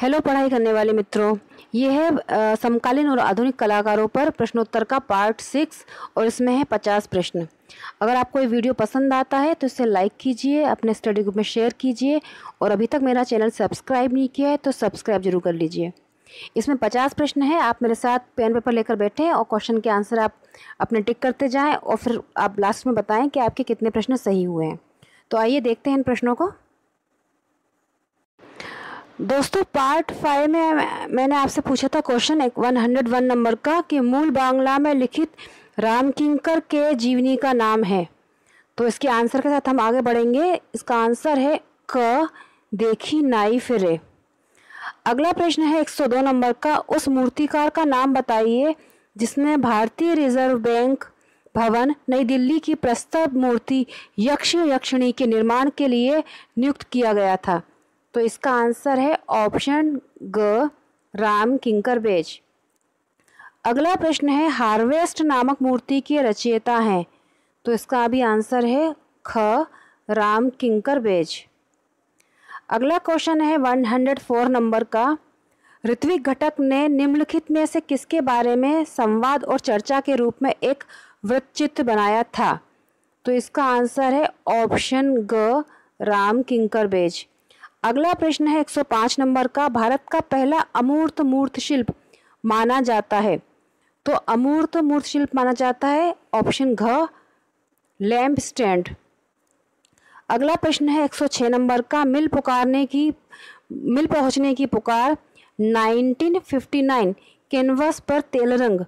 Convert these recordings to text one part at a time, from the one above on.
Hello पढ़ाई करने वाले मित्रों, ये है समकालीन और आधुनिक कलाकारों पर प्रश्नोत्तर का पार्ट 6 और इसमें है 50 प्रश्न। अगर आपको ये वीडियो पसंद आता है तो इसे लाइक कीजिए, अपने स्टडी ग्रुप में शेयर कीजिए और अभी तक मेरा चैनल सब्सक्राइब नहीं किया है तो सब्सक्राइब जरूर कर लीजिए। इसमें 50 प्रश्न है। आप मेरे साथ पेन पेपर लेकर बैठें और क्वेश्चन के आंसर आप अपने टिक करते जाएँ और फिर आप लास्ट में बताएँ कि आपके कितने प्रश्न सही हुए हैं। तो आइए देखते हैं इन प्रश्नों को। दोस्तों, पार्ट 5 में मैंने आपसे पूछा था क्वेश्चन 101 नंबर का कि मूल बांग्ला में लिखित रामकिंकर के जीवनी का नाम है। तो इसके आंसर के साथ हम आगे बढ़ेंगे। इसका आंसर है क देखी नाई फिरे। अगला प्रश्न है 102 नंबर का, उस मूर्तिकार का नाम बताइए जिसने भारतीय रिजर्व बैंक भवन नई दिल्ली की प्रस्तुत मूर्ति यक्ष यक्षिणी के निर्माण के लिए नियुक्त किया गया था। तो इसका आंसर है ऑप्शन ग राम किंकर बेज। अगला प्रश्न है हार्वेस्ट नामक मूर्ति के रचयिता हैं। तो इसका भी आंसर है ख राम किंकर बेज। अगला क्वेश्चन है 104 नंबर का, ऋत्विक घटक ने निम्नलिखित में से किसके बारे में संवाद और चर्चा के रूप में एक वृत्तचित्र बनाया था। तो इसका आंसर है ऑप्शन ग राम किंकर बेज। अगला प्रश्न है 105 नंबर का, भारत का पहला अमूर्त मूर्त शिल्प माना जाता है। तो अमूर्त मूर्त शिल्प माना जाता है ऑप्शन घ लैम्प स्टैंड। अगला प्रश्न है 106 नंबर का, मिल पहुंचने की पुकार 1959 कैनवस पर तेलरंग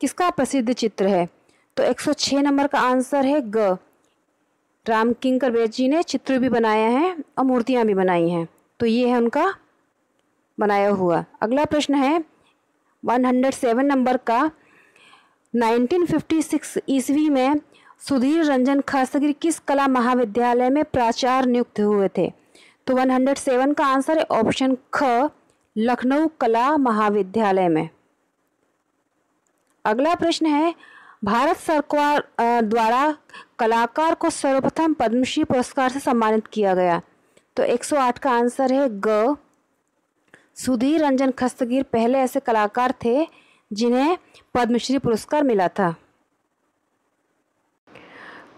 किसका प्रसिद्ध चित्र है। तो 106 नंबर का आंसर है ग राम किंकर बेज जी ने चित्र भी बनाया है और मूर्तियां भी बनाई हैं। तो ये है उनका बनाया हुआ। अगला प्रश्न है 107 नंबर का, 1956 ईस्वी में सुधीर रंजन खासगी किस कला महाविद्यालय में प्राचार्य नियुक्त हुए थे। तो 107 का आंसर है ऑप्शन ख लखनऊ कला महाविद्यालय में। अगला प्रश्न है, भारत सरकार द्वारा कलाकार को सर्वप्रथम पद्मश्री पुरस्कार से सम्मानित किया गया। तो 108 का आंसर है ग सुधीर रंजन खस्तगीर पहले ऐसे कलाकार थे जिन्हें पद्मश्री पुरस्कार मिला था।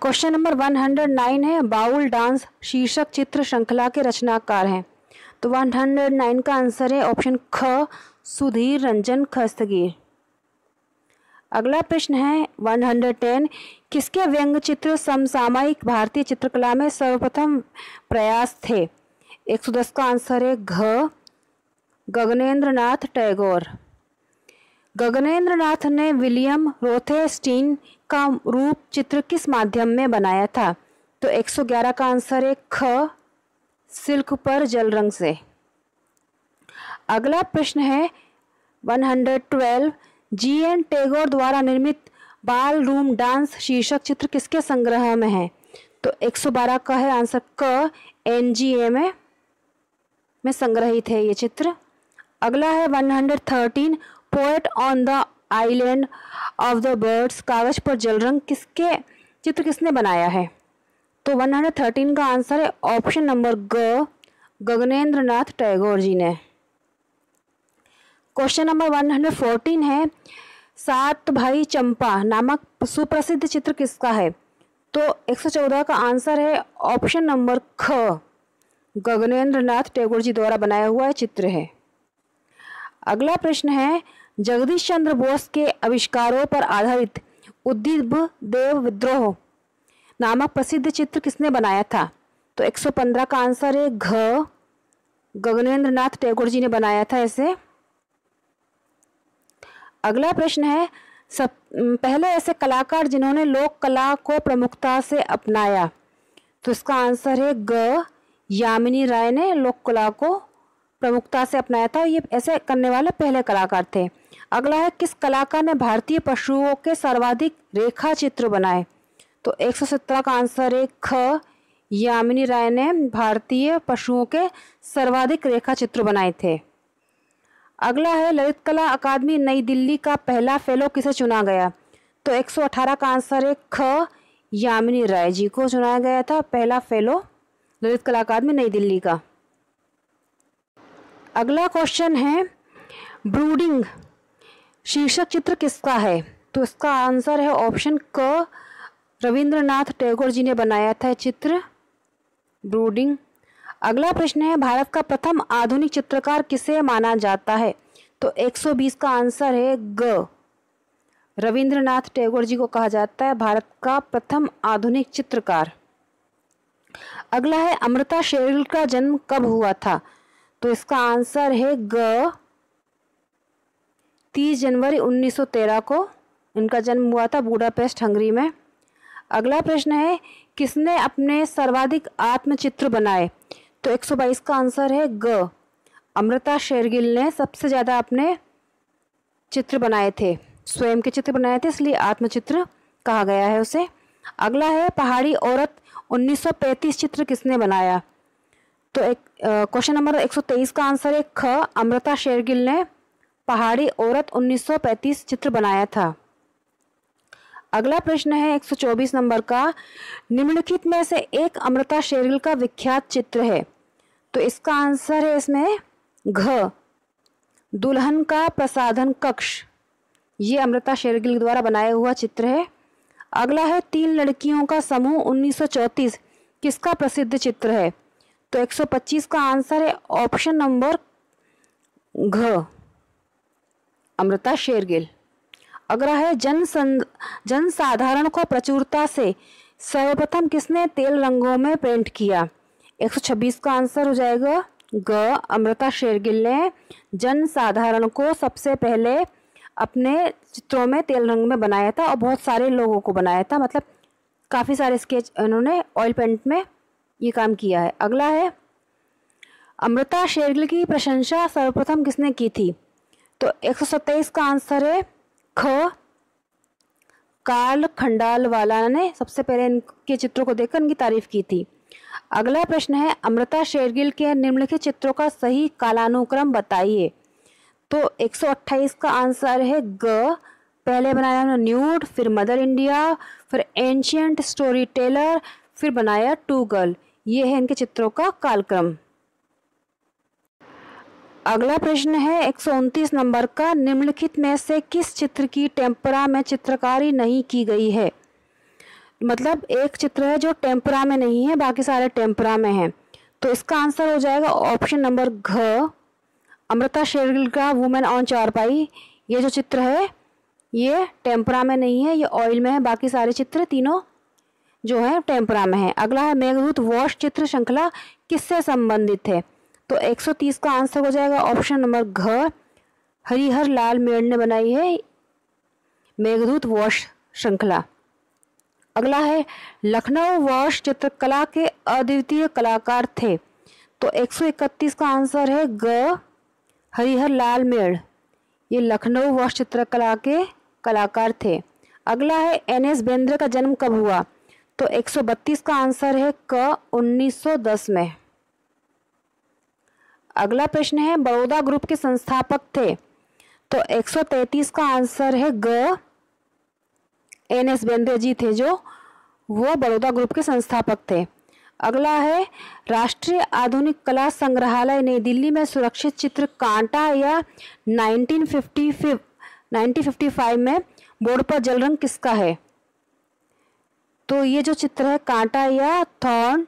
क्वेश्चन नंबर 109 है, बाउल डांस शीर्षक चित्र श्रृंखला के रचनाकार हैं। तो 109 का आंसर है ऑप्शन ख सुधीर रंजन खस्तगीर। अगला प्रश्न है 110, किसके व्यंग चित्र समसामयिक भारतीय चित्रकला में सर्वप्रथम प्रयास थे। 110 का आंसर है घ गगनेंद्र नाथ टैगोर। गगनेंद्र नाथ ने विलियम रोथेस्टीन का रूप चित्र किस माध्यम में बनाया था। तो 111 का आंसर है ख सिल्क पर जल रंग से। अगला प्रश्न है 112, जी.एन. टैगोर द्वारा निर्मित बाल रूम डांस शीर्षक चित्र किसके संग्रह में है। तो 112 का है आंसर क एनजीए में संग्रहित है ये चित्र। अगला है 113, poet on the island of the birds कागज पर जल रंग किसके चित्र किसने बनाया है। तो 113 का आंसर है ऑप्शन नंबर ग गगनेंद्र नाथ टैगोर जी ने। क्वेश्चन नंबर 114 है, सात भाई चंपा नामक सुप्रसिद्ध चित्र किसका है। तो 114 का आंसर है ऑप्शन नंबर ख गगनेंद्र नाथ टैगोर जी द्वारा बनाया हुआ चित्र है। अगला प्रश्न है, जगदीश चंद्र बोस के आविष्कारों पर आधारित उद्दीप देव विद्रोह नामक प्रसिद्ध चित्र किसने बनाया था। तो 115 का आंसर है घ गगनेंद्र नाथ टैगोर जी ने बनाया था इसे। अगला प्रश्न है, पहले ऐसे कलाकार जिन्होंने लोक कला को प्रमुखता से अपनाया। तो इसका आंसर है ग यामिनी राय ने लोक कला को प्रमुखता से अपनाया था। ये ऐसे करने वाले पहले कलाकार थे। अगला है, किस कलाकार ने भारतीय पशुओं के सर्वाधिक रेखा चित्र बनाए। तो 117 का आंसर है ख यामिनी राय ने भारतीय पशुओं के सर्वाधिक रेखा चित्र बनाए थे। अगला है, ललित कला अकादमी नई दिल्ली का पहला फेलो किसे चुना गया। तो 118 का आंसर है ख यामिनी राय जी को चुनाया गया था पहला फेलो ललित कला अकादमी नई दिल्ली का। अगला क्वेश्चन है ब्रूडिंग शीर्षक चित्र किसका है? तो इसका आंसर है ऑप्शन क, रविंद्रनाथ टैगोर जी ने बनाया था चित्र ब्रूडिंग। अगला प्रश्न है भारत का प्रथम आधुनिक चित्रकार किसे माना जाता है? तो 120 का आंसर है ग, रविंद्रनाथ टैगोर जी को कहा जाता है भारत का प्रथम आधुनिक चित्रकार। अगला है अमृता शेरगिल का जन्म कब हुआ था? तो इसका आंसर है ग, 30 जनवरी 1913 को इनका जन्म हुआ था बुडापेस्ट हंगरी में। अगला प्रश्न है किसने अपने सर्वाधिक आत्मचित्र बनाए? तो 122 का आंसर है ग, अमृता शेरगिल ने सबसे ज़्यादा अपने चित्र बनाए थे, स्वयं के चित्र बनाए थे, इसलिए आत्मचित्र कहा गया है उसे। अगला है पहाड़ी औरत 1935 चित्र किसने बनाया? तो एक क्वेश्चन नंबर 123 का आंसर है ख, अमृता शेरगिल ने पहाड़ी औरत 1935 चित्र बनाया था। अगला प्रश्न है 124 नंबर का, निम्नलिखित में से एक अमृता शेरगिल का विख्यात चित्र है? तो इसका आंसर है इसमें घ, दुल्हन का प्रसाधन कक्ष, ये अमृता शेरगिल द्वारा बनाया हुआ चित्र है। अगला है तीन लड़कियों का समूह 1934 किसका प्रसिद्ध चित्र है? तो 125 का आंसर है ऑप्शन नंबर घ, अमृता शेरगिल। अगला है जनसाधारण को प्रचुरता से सर्वप्रथम किसने तेल रंगों में पेंट किया? 126 का आंसर हो जाएगा ग, अमृता शेरगिल ने जनसाधारण को सबसे पहले अपने चित्रों में तेल रंग में बनाया था और बहुत सारे लोगों को बनाया था, मतलब काफ़ी सारे स्केच उन्होंने ऑयल पेंट में ये काम किया है। अगला है अमृता शेरगिल की प्रशंसा सर्वप्रथम किसने की थी? तो 127 का आंसर है ख, कार्ल खंडालवाला ने सबसे पहले इनके चित्रों को देखकर इनकी तारीफ की थी। अगला प्रश्न है अमृता शेरगिल के निम्नलिखित चित्रों का सही कालानुक्रम बताइए? तो 128 का आंसर है ग, पहले बनाया उन्होंने न्यूड, फिर मदर इंडिया, फिर एंशियंट स्टोरी टेलर, फिर बनाया टू गर्ल। ये है इनके चित्रों का कालक्रम। अगला प्रश्न है 129 नंबर का, निम्नलिखित में से किस चित्र की टेम्परा में चित्रकारी नहीं की गई है? मतलब एक चित्र है जो टेम्परा में नहीं है, बाकी सारे टेम्परा में हैं। तो इसका आंसर हो जाएगा ऑप्शन नंबर घ, अमृता शेरगिल का वुमेन ऑन चारपाई। ये जो चित्र है ये टेम्परा में नहीं है, ये ऑयल में है, बाकी सारे चित्र तीनों जो है टेम्परा में है। अगला है मेघदूत वॉश चित्र श्रृंखला किससे संबंधित है? तो 130 का आंसर हो जाएगा ऑप्शन नंबर घ, हरिहर लाल मेड़ ने बनाई है मेघदूत वॉश श्रृंखला। अगला है लखनऊ वॉश चित्रकला के अद्वितीय कलाकार थे? तो 131 का आंसर है ग, हरिहर लाल मेड़, ये लखनऊ वॉश चित्रकला के कलाकार थे। अगला है एन.एस. बेंद्रे का जन्म कब हुआ? तो 132 का आंसर है क, 1910 में। अगला प्रश्न है बड़ौदा ग्रुप के संस्थापक थे? तो 133 का आंसर है ग, एन.एस. बेंद्रे जी थे जो वो बड़ौदा ग्रुप के संस्थापक थे। अगला है राष्ट्रीय आधुनिक कला संग्रहालय नई दिल्ली में सुरक्षित चित्र कांटा या 1955 में बोर्ड पर जल रंग किसका है? तो ये जो चित्र है कांटा या थॉर्न,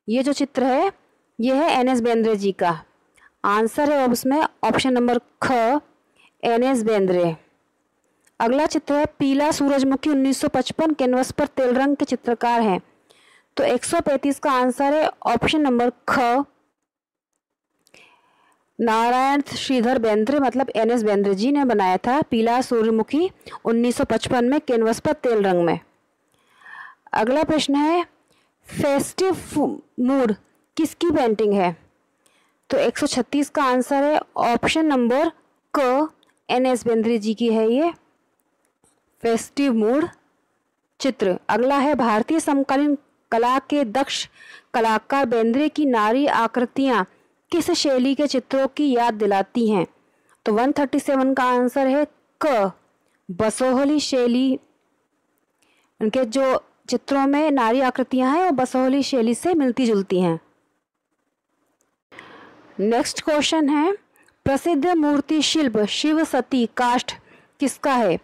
ये जो चित्र है ये है एन.एस. बेंद्रे जी का। आंसर है उसमें ऑप्शन नंबर ख, एन.एस. बेंद्रे। अगला चित्र है पीला सूरजमुखी 1955 कैनवस पर तेल रंग के चित्रकार हैं? तो 135 का आंसर है ऑप्शन नंबर ख, नारायण श्रीधर बेंद्रे, मतलब एन.एस. बेंद्रे जी ने बनाया था पीला सूरजमुखी 1955 में कैनवस पर तेल रंग में। अगला प्रश्न है फेस्टिव मूड किसकी पेंटिंग है? तो 136 का आंसर है ऑप्शन नंबर क, एन.एस. बेंद्रे जी की है ये फेस्टिव मूड चित्र। अगला है भारतीय समकालीन कला के दक्ष कलाकार बेंद्रे की नारी आकृतियां किस शैली के चित्रों की याद दिलाती हैं? तो 137 का आंसर है क, बसोहली शैली। उनके जो चित्रों में नारी आकृतियां हैं वो बसोहली शैली से मिलती जुलती हैं। नेक्स्ट क्वेश्चन है प्रसिद्ध मूर्ति शिल्प शिव सती काष्ठ किसका है?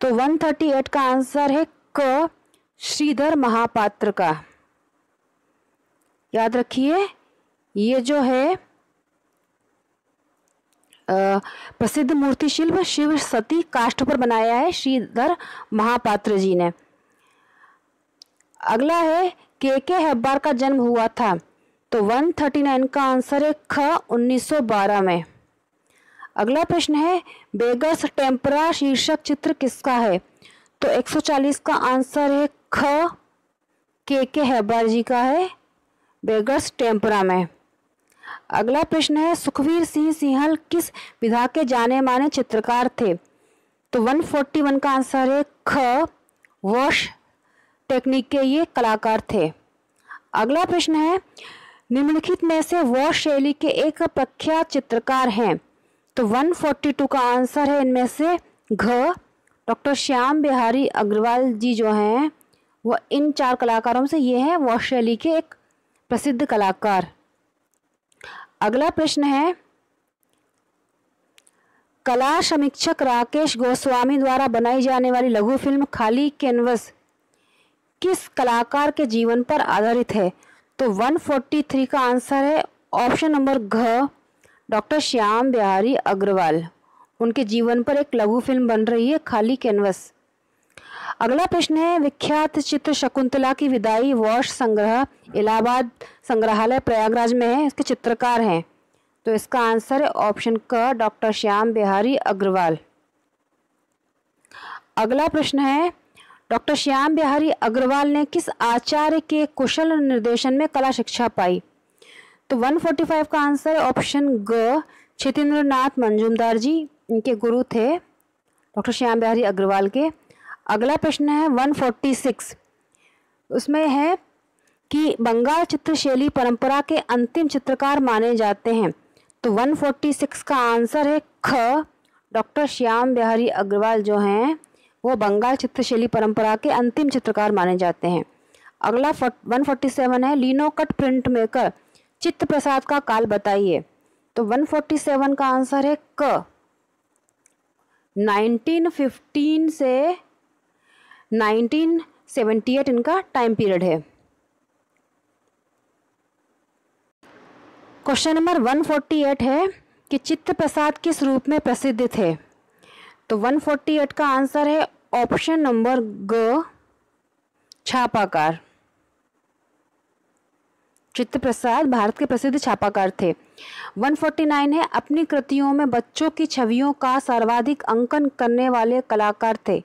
तो 138 का आंसर है क, श्रीधर महापात्र का। याद रखिए, ये जो है प्रसिद्ध मूर्ति शिल्प शिव सती काष्ठ पर बनाया है श्रीधर महापात्र जी ने। अगला है के हेब्बार का जन्म हुआ था? तो 139 का आंसर है ख, 1912 में। अगला प्रश्न है बेगर्स टेम्परा शीर्षक चित्र किसका है? तो 140 का आंसर है ख, के हेब्बार जी का है बेगर्स टेम्परा में। अगला प्रश्न है सुखवीर सिंह सिंहल किस विधा के जाने माने चित्रकार थे? तो 141 का आंसर है ख, वॉश टेक्निक के ये कलाकार थे। अगला प्रश्न है निम्नलिखित में से वॉश शैली के एक प्रख्यात चित्रकार हैं? तो 142 का आंसर है इनमें से घ, डॉक्टर श्याम बिहारी अग्रवाल जी जो हैं वो इन 4 कलाकारों से ये हैं वॉश शैली के एक प्रसिद्ध कलाकार। अगला प्रश्न है कला समीक्षक राकेश गोस्वामी द्वारा बनाई जाने वाली लघु फिल्म खाली कैनवस किस कलाकार के जीवन पर आधारित है? तो 143 का आंसर है ऑप्शन नंबर घ, डॉक्टर श्याम बिहारी अग्रवाल। उनके जीवन पर एक लघु फिल्म बन रही है खाली कैनवस। अगला प्रश्न है विख्यात चित्र शकुंतला की विदाई वॉश संग्रह इलाहाबाद संग्रहालय प्रयागराज में है, इसके चित्रकार हैं? तो इसका आंसर है ऑप्शन क, डॉक्टर श्याम बिहारी अग्रवाल। अगला प्रश्न है डॉक्टर श्याम बिहारी अग्रवाल ने किस आचार्य के कुशल निर्देशन में कला शिक्षा पाई? तो 145 का आंसर है ऑप्शन ग, क्षेत्रेंद्र नाथ मंजूमदार जी इनके गुरु थे डॉक्टर श्याम बिहारी अग्रवाल के। अगला प्रश्न है 146, उसमें है कि बंगाल चित्रशैली परंपरा के अंतिम चित्रकार माने जाते हैं? तो 146 का आंसर है ख, डॉक्टर श्याम बिहारी अग्रवाल जो हैं वो बंगाल चित्रशैली परंपरा के अंतिम चित्रकार माने जाते हैं। अगला 147 है लिनोकट प्रिंट मेकर चित्त प्रसाद का काल बताइए? तो 147 का आंसर है क, 1915 से 1978 इनका टाइम पीरियड है। क्वेश्चन नंबर 148 है कि चित्त प्रसाद किस रूप में प्रसिद्ध थे? तो 148 का आंसर है ऑप्शन नंबर ग, छापाकार। चित्त प्रसाद भारत के प्रसिद्ध छापाकार थे। 149 है अपनी कृतियों में बच्चों की छवियों का सर्वाधिक अंकन करने वाले कलाकार थे?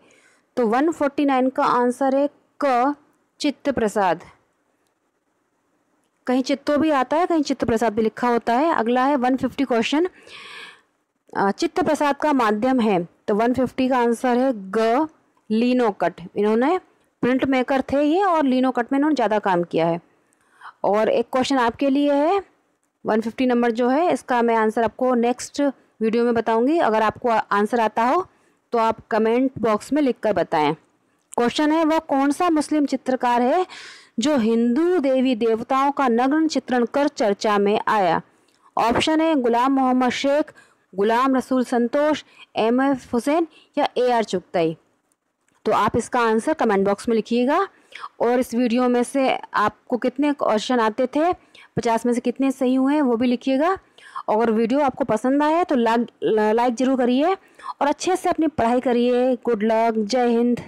तो 149 का आंसर है क, चित्त प्रसाद। कहीं चित्तो भी आता है, कहीं चित्त प्रसाद भी लिखा होता है। अगला है 150 क्वेश्चन चित्त प्रसाद का माध्यम है? तो 150 का आंसर है ग, लिनोकट। इन्होंने प्रिंट मेकर थे ये और लिनोकट में इन्होंने ज़्यादा काम किया है। और एक क्वेश्चन आपके लिए है 150 नंबर जो है इसका मैं आंसर आपको नेक्स्ट वीडियो में बताऊंगी। अगर आपको आंसर आता हो तो आप कमेंट बॉक्स में लिखकर बताएं। क्वेश्चन है वह कौन सा मुस्लिम चित्रकार है जो हिंदू देवी देवताओं का नग्न चित्रण कर चर्चा में आया? ऑप्शन है गुलाम मोहम्मद शेख, गुलाम रसूल संतोष, एम.एफ. हुसैन या ए.आर. चुगताई। तो आप इसका आंसर कमेंट बॉक्स में लिखिएगा। और इस वीडियो में से आपको कितने क्वेश्चन आते थे, 50 में से कितने सही हुए वो भी लिखिएगा। और वीडियो आपको पसंद आया तो लाइक ज़रूर करिए और अच्छे से अपनी पढ़ाई करिए। गुड लक, जय हिंद।